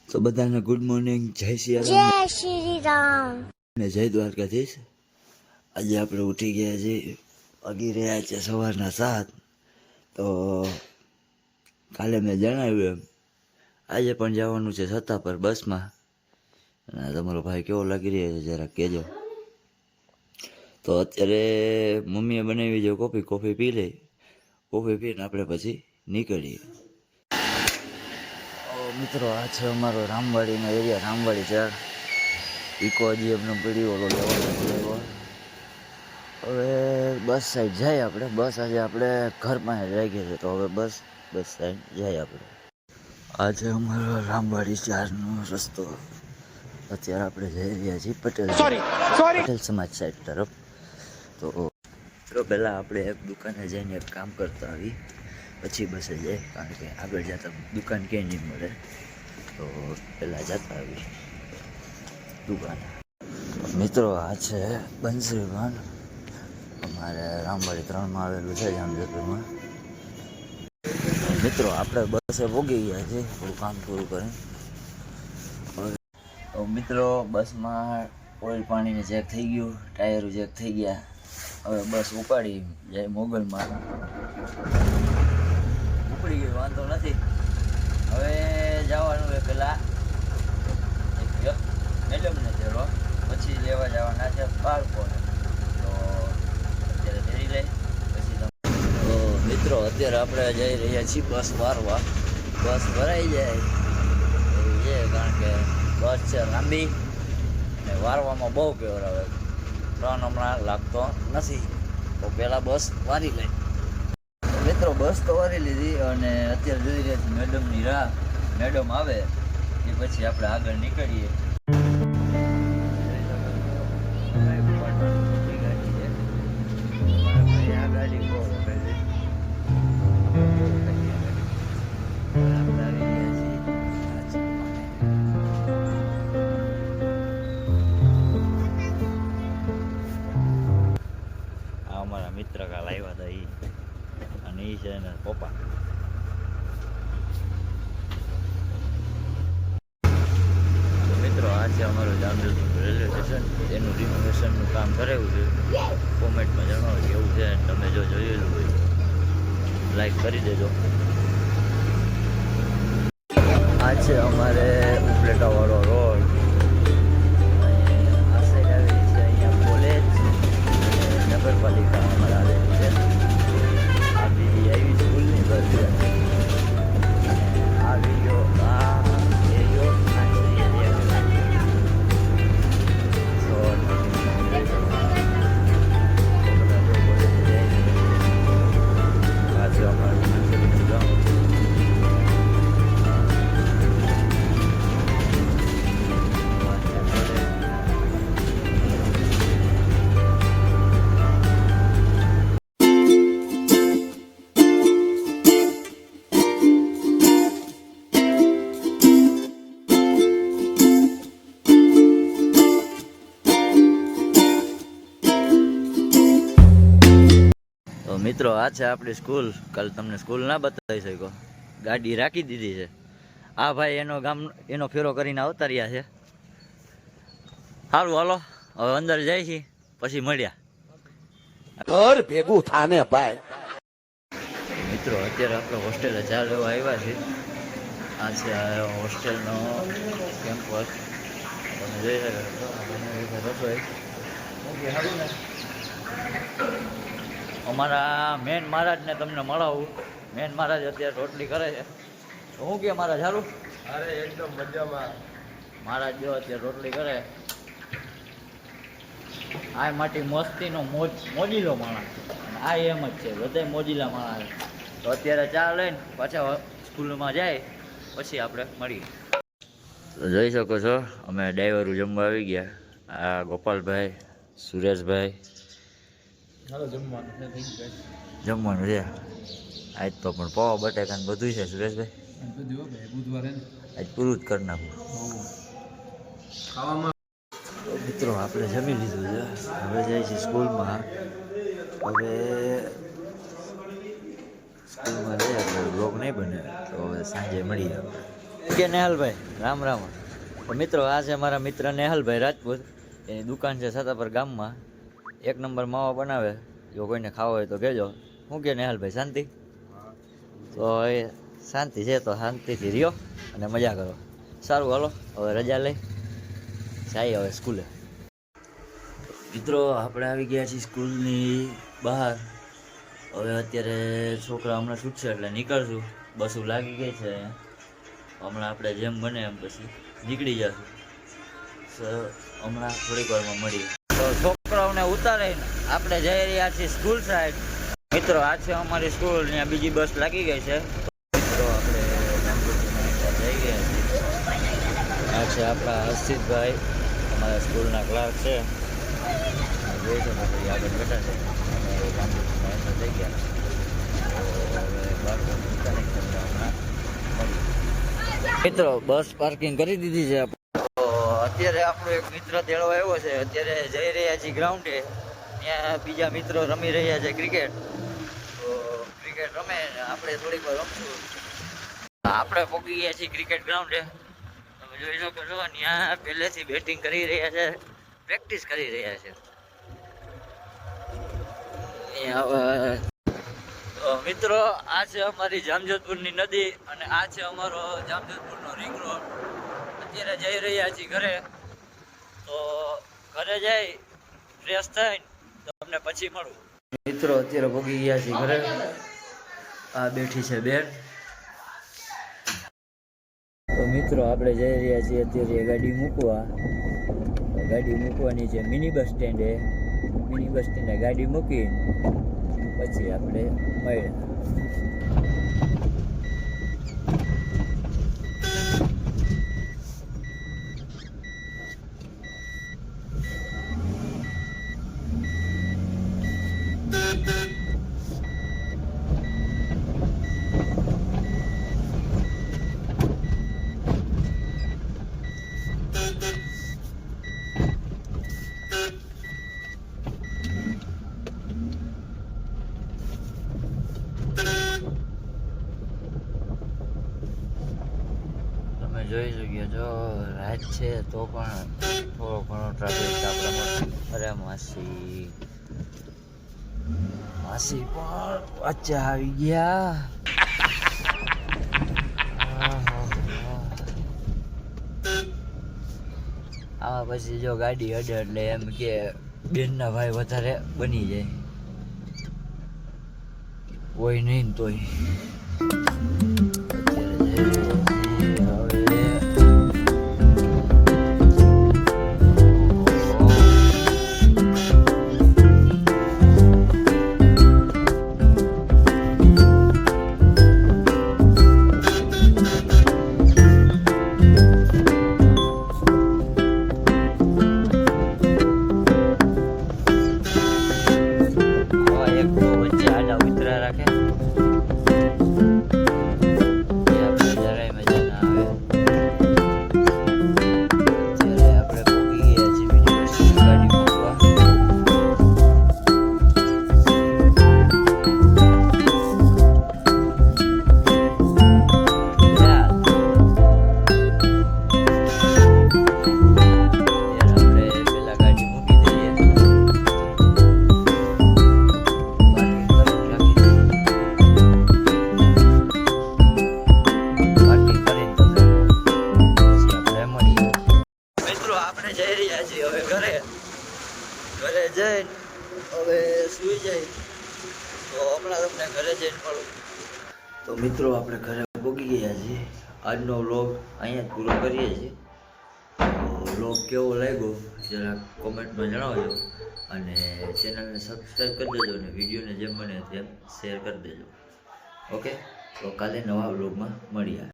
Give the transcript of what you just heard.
તો બધાને good morning, જય શ્રી રામ ને જય દ્વારકાધીશ। આજે આપણે ઉઠી ગયા છીએ, વાગી રહ્યા છે સવારના 7। તો કાલે મેં જણાવ્યું એમ આજે પણ જવાનું છે છતાં પર બસમાં। અને તમારો ભાઈ કેવો લાગી રહ્યો છે જરાક કહેજો। તો અત્યારે મમ્મીએ બનાવી છે કોફી પી લઈ, કોફી પીને આપણે પછી નીકળીએ। મિત્રો આ છે અમારો રામવાડીનો એરિયા, રામવાડી 4। ઇકો હજી એમને પીડી ઓલો લેવાનો। હવે બસ સાઈડ જાય આપણે, બસ આજે આપણે ઘર પાસે રાખીએ છીએ, તો હવે બસ સાઈડ જાય આપણે। આ છે અમારો રામવાડી 4નો રસ્તો। અત્યારે આપણે જઈ રહ્યા છીએ પટેલ સમાજ સાઈડ તરફ। તો પહેલાં આપણે એક દુકાને જઈને એક કામ કરતા આવી, પછી બસે જાય, કારણ કે આગળ જતા દુકાન ક્યાંય નહીં મળે। તો પહેલાં જતા આવી દુકાન। મિત્રો આ છે બંસરી પાન, અમારે રામવાડી 3માં આવેલું છે જામજોધપુરમાં। મિત્રો આપણે બસે પહોંચી ગયા છે થોડું કામ પૂરું કરીને। તો મિત્રો બસમાં ઓઇલ પાણીને ચેક થઈ ગયું, ટાયરો ચેક થઈ ગયા। હવે બસ ઉપાડી જાય મોગલમાં, ઉપડી ગઈ વાંધો નથી। હવે જવાનું હોય પહેલાં મેડમને તેડવા, પછી લેવા જવાના છે બાળકોને। તો અત્યારે તેડી લઈ પછી તો મિત્રો અત્યારે આપણે જઈ રહ્યા છીએ બસ વારવા। બસ ભરાઈ જાય એવું છે, કારણ કે બસ છે લાંબી ને વારવામાં બહુ કેવરાવે, ત્રણ હમણાં લાગતો નથી। તો પહેલાં બસ વારી લઈ। મિત્રો બસ તો વારી લીધી અને અત્યારે જોઈ રહ્યા છીએ મેડમની રાહ। મેડમ આવે એ પછી આપણે આગળ નીકળીએ। અમારા મિત્ર કાલ આવ્યા હતા એ, અને એ છે એના પપ્પા। મિત્રો આ છે અમારું જામજોધપુર રેલવે સ્ટેશન, એનું રિનોવેશનનું કામ કરાવ્યું છે। કોમેન્ટમાં જણાવો કેવું છે, તમે જો જોયેલું હોય લાઈક કરી દેજો। આ છે અમારે ઉપલેટાવાળો રોડ, આ સાઈડ આવેલી છે અહીંયા કોલેજ, નગરપાલિકા અમારે આવેલી છે। આ બીજી આવી સ્કૂલની બસ છે। આ વિડીયો આ એરિયો મિત્રો આ છે આપણી સ્કૂલ। કાલે તમને સ્કૂલ ના બતાવી શક્યો, ગાડી રાખી દીધી છે। આ ભાઈ એનો ફેરો કરીને આવતા રહ્યા છે। સારું હાલો હવે અંદર જાય છે, પછી મળ્યા ઘર ભેગું થાને ભાઈ। મિત્રો અત્યારે આપણે હોસ્ટેલે ચા લેવા આવ્યા છીએ। આ છે હોસ્ટેલનો કેમ્પસ, તમે જોઈ શકો રસોઈ। અમારા મેન મહારાજને તમને મળાવું। મેન મહારાજ અત્યારે રોટલી કરે છે, તો હું કે મહારાજ સારું? અરે એકદમ મજામાં। મહારાજ જો અત્યારે રોટલી કરે। આ માટી મસ્તીનો મોજીલો માણસ, આ એમ જ છે, બધા મોજીલા માણસ। તો અત્યારે ચા લઈને પાછા સ્કૂલમાં જાય, પછી આપણે મળીએ। તો જોઈ શકો છો અમે ડ્રાઈવરો જમવા આવી ગયા। આ ગોપાલભાઈ, સુરેશભાઈ, જમવાનું છે આજ તો, પણ પૌવા બટાકા બધું છે સુરેશભાઈ, આજ પૂરું જ કરી નાખું। મિત્રો આપણે જમી લીધું છે, હવે જાય છે સ્કૂલમાં। હવે સ્કૂલમાં જઈએ એટલે બ્લોગ નહીં બને, તો હવે સાંજે મળીએ। કે નેહલભાઈ રામ રામ. તો મિત્રો આ છે મારા મિત્ર નેહલભાઈ રાજપૂત. એની દુકાન છે છતાપર ગામમાં. એક નંબર માવા બનાવે. જો કોઈને ખાવો હોય તો કહેજો. શું કે નેહલભાઈ શાંતિ? તો એ શાંતિ છે તો શાંતિથી રહ્યો અને મજા કરો. સારું હાલો હવે રજા લઈ જઈએ હવે સ્કૂલે. મિત્રો આપણે આવી ગયા છીએ સ્કૂલની બહાર. હવે અત્યારે છોકરા હમણાં છૂટશે એટલે નીકળશું. બસો લાગી ગઈ છે હમણાં આપણે જેમ બને એમ પછી નીકળી જશું. હમણાં થોડીક વારમાં મળીએ. તો છોકરાઓને ઉતારીને આપણે જઈ રહ્યા છીએ સ્કૂલ સાઈડ. મિત્રો આ છે અમારી સ્કૂલ. ત્યાં બીજી બસ લાગી ગઈ છે. મિત્રો આપણે જઈ ગયા છીએ. આ છે આપણા હર્ષિતભાઈ અમારા સ્કૂલના ક્લાર્ક છે. જોઈ શકો છો આગળ બેઠા છે. થઈ ગયા મિત્રો બસ પાર્કિંગ કરી દીધી છે. તો અત્યારે આપણો એક મિત્ર તેડવા આવ્યો છે. અત્યારે જઈ રહ્યા છીએ ગ્રાઉન્ડે. ત્યાં બીજા મિત્રો રમી રહ્યા છે ક્રિકેટ. તો ક્રિકેટ રમે આપણે થોડીક વાર રમશું. આપણે પહોંચી ગયા છીએ ક્રિકેટ ગ્રાઉન્ડે. તમે જોઈ શકો છો ત્યાં પહેલેથી બેટિંગ કરી રહ્યા છે, પ્રેક્ટિસ કરી રહ્યા છે. મિત્રો આ છે અમારી જામજોધપુરની નદી અને આ છે અમારો જામજોધપુરનો રિંગ રોડ. અત્યારે જઈ રહ્યા છીએ ઘરે. તો ઘરે જઈ ફ્રેશ થઈને તમને પછી મળું. મિત્રો અત્યારે ભોગી ગયા છીએ ઘરે. આ બેઠી છે બેન. તો મિત્રો આપણે જઈ રહ્યા છીએ અત્યારે ગાડી મૂકવા. ગાડી મૂકવાની છે મિની બસ સ્ટેન્ડે. મિની બસ સ્ટેન્ડે ગાડી મૂકી પછી આપણે મળીએ. જોઈ શકીએ છો રાત છે તો પણ થોડો ઘણો ટ્રાફિક આપણે. અરે માસી માસી પણ વચ્ચે આવી ગયા. આમાં પછી જો ગાડી અડે એટલે એમ કે બેનના ભાઈ વધારે બની જાય. હોય નહીં તોય ઘરે જઈને હવે સુઈ જાય તો હમણાં તમને ઘરે જઈને મળું. તો મિત્રો આપણે ઘરે પહોંચી ગયા છીએ. આજનો વ્લોગ અહીંયા જ પૂરો કરીએ છીએ. વ્લોગ કેવો લાગ્યો જરા કોમેન્ટમાં જણાવજો અને ચેનલને સબસ્ક્રાઈબ કરી દેજો અને વિડીયોને જેમ બને તેમ શેર કરી દેજો. ઓકે, તો કાલે નવા વ્લોગમાં મળીએ.